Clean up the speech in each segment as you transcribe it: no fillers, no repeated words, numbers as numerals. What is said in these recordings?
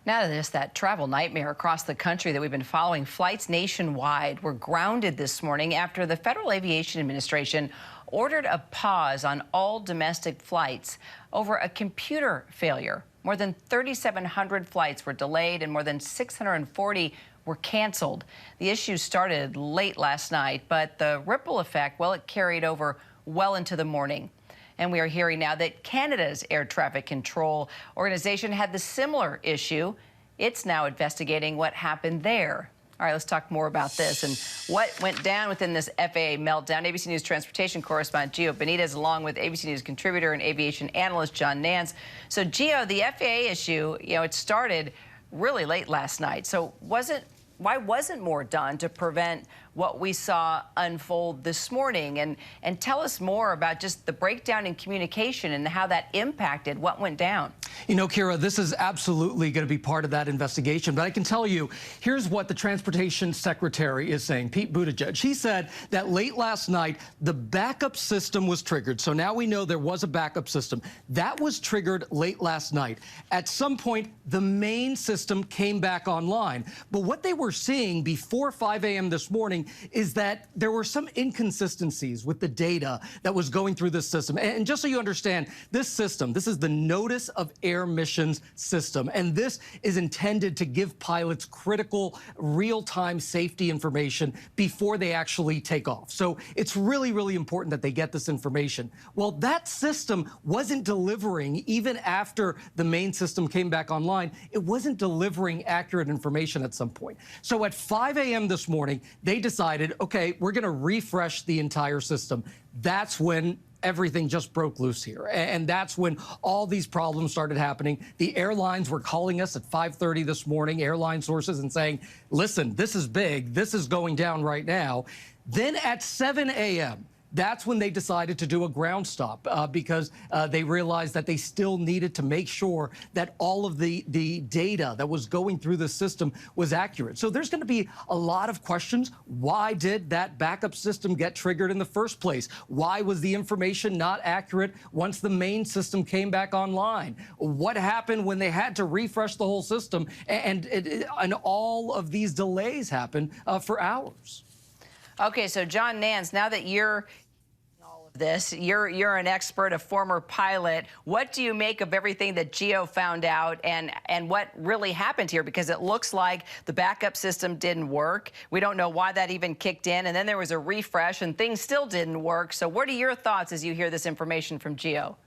Now to this, that travel nightmare across the country that we've been following. Flights nationwide were grounded this morning after the Federal Aviation Administration ordered a pause on all domestic flights over a computer failure. More than 3,700 flights were delayed and more than 640 were canceled. The issue started late last night, but the ripple effect, well, it carried over well into the morning. And we are hearing now that Canada's air traffic control organization had the similar issue. It's now investigating what happened there. All right, let's talk more about this and what went down within this FAA meltdown. ABC News transportation correspondent Gio Benitez, along with ABC News contributor and aviation analyst John Nance. So, Gio, the FAA issue, it started really late last night. So why wasn't more done to prevent what we saw unfold this morning? And tell us more about just the breakdown in communication and how that impacted what went down. You know, Kira, this is absolutely going to be part of that investigation. But I can tell you, here's what the Transportation Secretary is saying, Pete Buttigieg. He said that late last night, the backup system was triggered. So now we know there was a backup system. That was triggered late last night. At some point, the main system came back online. But what they were seeing before 5 a.m. this morning is that there were some inconsistencies with the data that was going through this system. And just so you understand, this system, this is the Notice of Air Missions system, and this is intended to give pilots critical real-time safety information before they actually take off. So it's really, really important that they get this information. Well, that system wasn't delivering even after the main system came back online. It wasn't delivering accurate information at some point. So at 5 a.m. this morning, they decided, okay, we're going to refresh the entire system. That's when everything just broke loose here. And that's when all these problems started happening. The airlines were calling us at 5:30 this morning, airline sources, and saying, listen, this is big. This is going down right now. Then at 7 a.m., that's when they decided to do a ground stop because they realized that they still needed to make sure that all of the data that was going through the system was accurate. So there's going to be a lot of questions. Why did that backup system get triggered in the first place? Why was the information not accurate once the main system came back online? What happened when they had to refresh the whole system? And all of these delays happened for hours. Okay, so John Nance, now that you're you're an expert, a former pilot. What do you make of everything that Gio found out and what really happened here? Because it looks like the backup system didn't work. We don't know why that even kicked in. And then there was a refresh and things still didn't work. So what are your thoughts as you hear this information from Gio?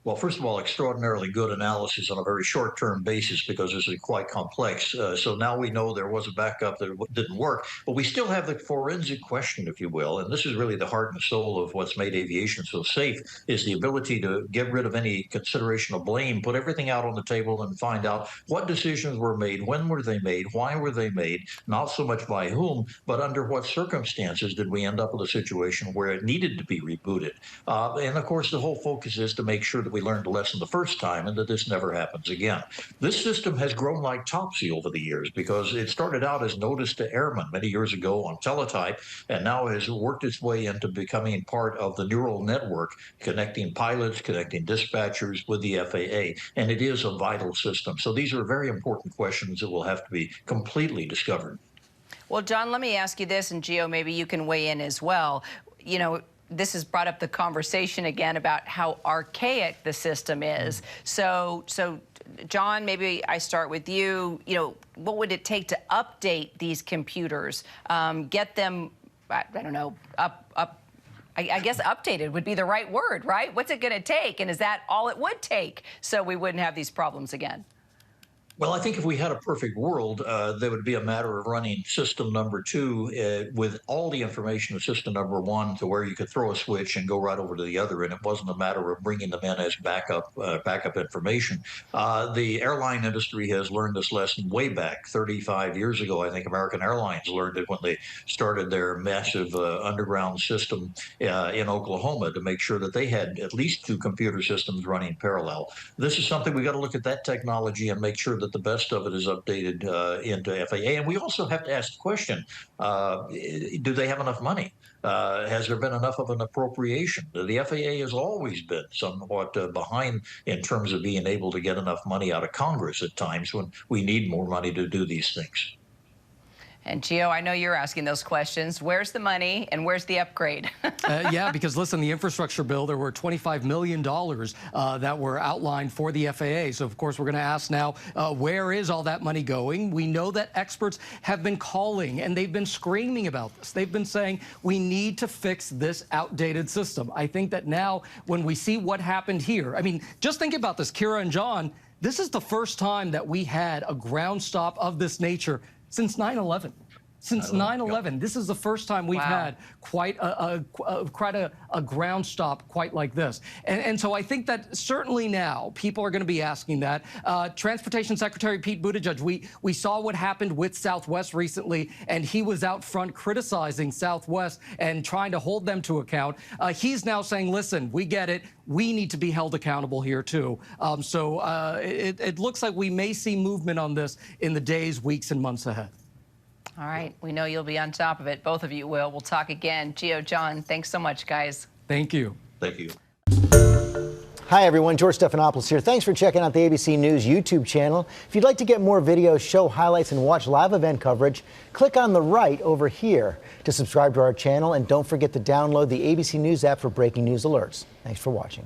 Well, first of all, extraordinarily good analysis on a very short-term basis because this is quite complex. So now we know there was a backup that didn't work, but we still have the forensic question, if you will, and this is really the heart and soul of what's made aviation so safe, is the ability to get rid of any consideration of blame, put everything out on the table and find out what decisions were made, when were they made, why were they made, not so much by whom, but under what circumstances did we end up with a situation where it needed to be rebooted. And of course, the whole focus is to make sure that we learned a lesson the first time and that this never happens again. This system has grown like Topsy over the years because it started out as Notice to Airmen many years ago on teletype and now has worked its way into becoming part of the neural network, connecting pilots, connecting dispatchers with the FAA, and it is a vital system. So these are very important questions that will have to be completely discovered. Well, John, let me ask you this, and Gio, maybe you can weigh in as well. You know, this has brought up the conversation again about how archaic the system is. So John, maybe I start with you. You know, what would it take to update these computers, get them, I don't know, I guess updated would be the right word, right? What's it going to take? And is that all it would take so we wouldn't have these problems again? Well, I think if we had a perfect world, there would be a matter of running system number 2 with all the information of system number 1 to where you could throw a switch and go right over to the other, and it wasn't a matter of bringing them in as backup information. The airline industry has learned this lesson way back 35 years ago. I think American Airlines learned it when they started their massive underground system in Oklahoma to make sure that they had at least 2 computer systems running parallel. This is something we got to look at that technology and make sure that that the best of it is updated into FAA. And we also have to ask the question, do they have enough money? Has there been enough of an appropriation? The FAA has always been somewhat behind in terms of being able to get enough money out of Congress at times when we need more money to do these things. And Gio, I know you're asking those questions. Where's the money and where's the upgrade? Yeah, because listen, the infrastructure bill, there were $25 million that were outlined for the FAA. So, of course, we're going to ask now, where is all that money going? We know that experts have been calling and they've been screaming about this. They've been saying we need to fix this outdated system. I think that now when we see what happened here, I mean, just think about this, Kira and John, this is the first time that we had a ground stop of this nature since 9/11. Since 9/11, this is the first time we've had quite a ground stop quite like this. And so I think that certainly now people are going to be asking that. Transportation Secretary Pete Buttigieg, we saw what happened with Southwest recently, and he was out front criticizing Southwest and trying to hold them to account. He's now saying, listen, we get it. We need to be held accountable here, too. So it looks like we may see movement on this in the days, weeks, and months ahead. All right. We know you'll be on top of it. Both of you will. We'll talk again. Gio, John, thanks so much, guys. Thank you. Thank you. Hi, everyone. George Stephanopoulos here. Thanks for checking out the ABC News YouTube channel. If you'd like to get more videos, show highlights, and watch live event coverage, click on the right over here to subscribe to our channel. And don't forget to download the ABC News app for breaking news alerts. Thanks for watching.